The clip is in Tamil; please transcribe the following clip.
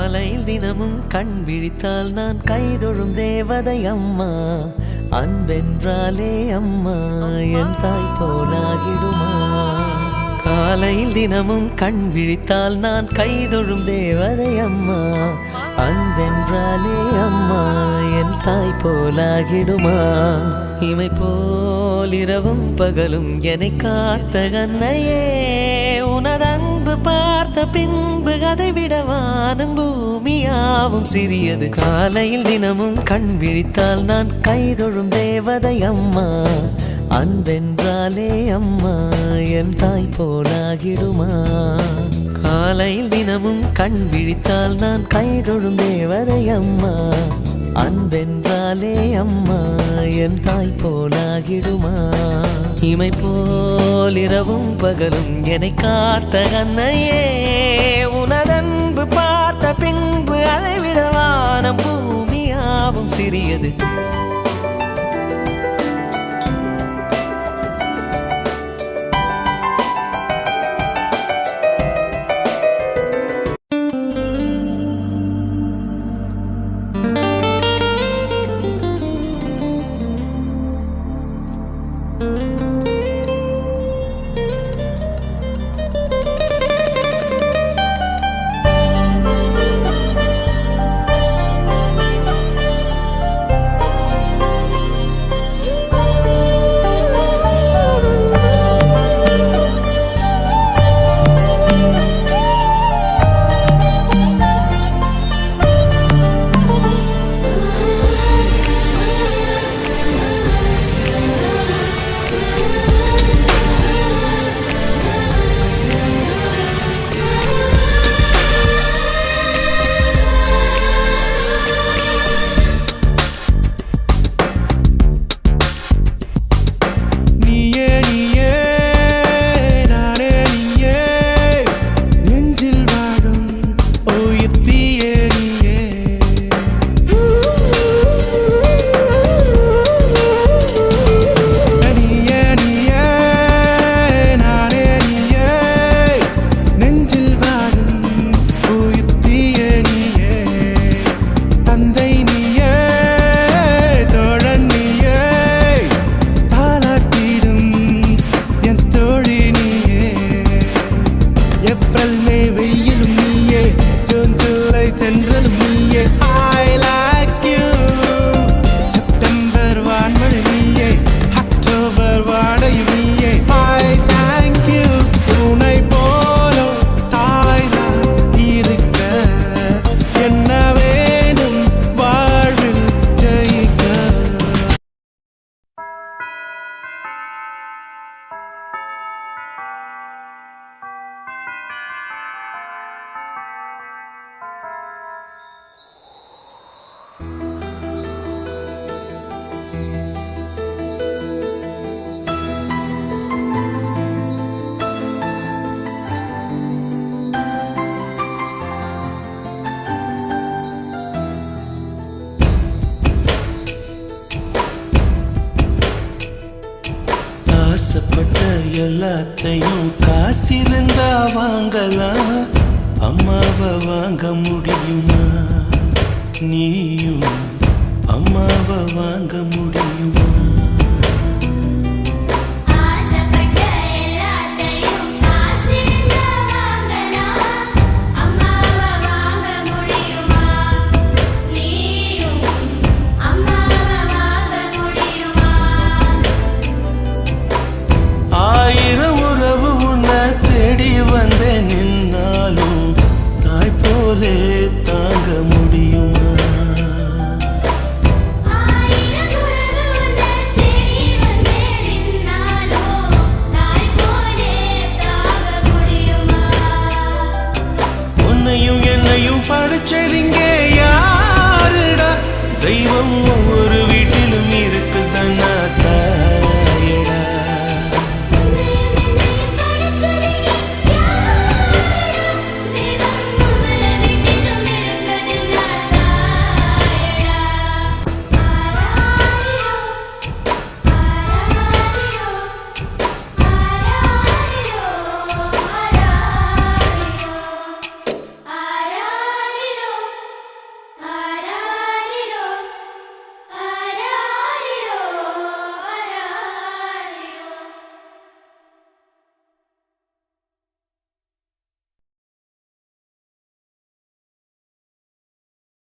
காலையில் தினமும் கண் விழித்தால் நான் கைதொழும் தேவதை அம்மா. அன்பென்றாலே அம்மா என் தாய் போலாகிடுமா. காலையில் தினமும் கண் விழித்தால் நான் கைதொழும் தேவதை அம்மா. அன்பென்றாலே அம்மா என் தாய் போலாகிடுமா. இமை போல் இரவும் பகலும் என்னை காத்த கண்ணையே, உனதன்பு பார்த்த பின்பு அதை விட வானம் பூமியாவும் சிறியது. காலையில் தினமும் கண் விழித்தால் நான் கைதொழும் தேவதை அம்மா. அன்பென்றாலே அம்மா என் தாய் போலாகிடுமா. காலையில் தினமும் கண் விழித்தால் நான் கைதொழும் தேவதை அம்மா. அன்பென்றாலே அம்மா என் தாய் போலாகிடுமா. இமை போல் இரவும் பகலும் என்னை காத்த கண்ணையே, உனதன்பு பார்த்த பின்பு அதை விட வானம் பூமியாவும் சிறியது. ஆசைப்பட்ட எல்லாத்தையும் காசிருந்தா வாங்கலாம். அம்மாவை வாங்க முடியுமா? நீயும் அம்மாவை வாங்க முடியுமா?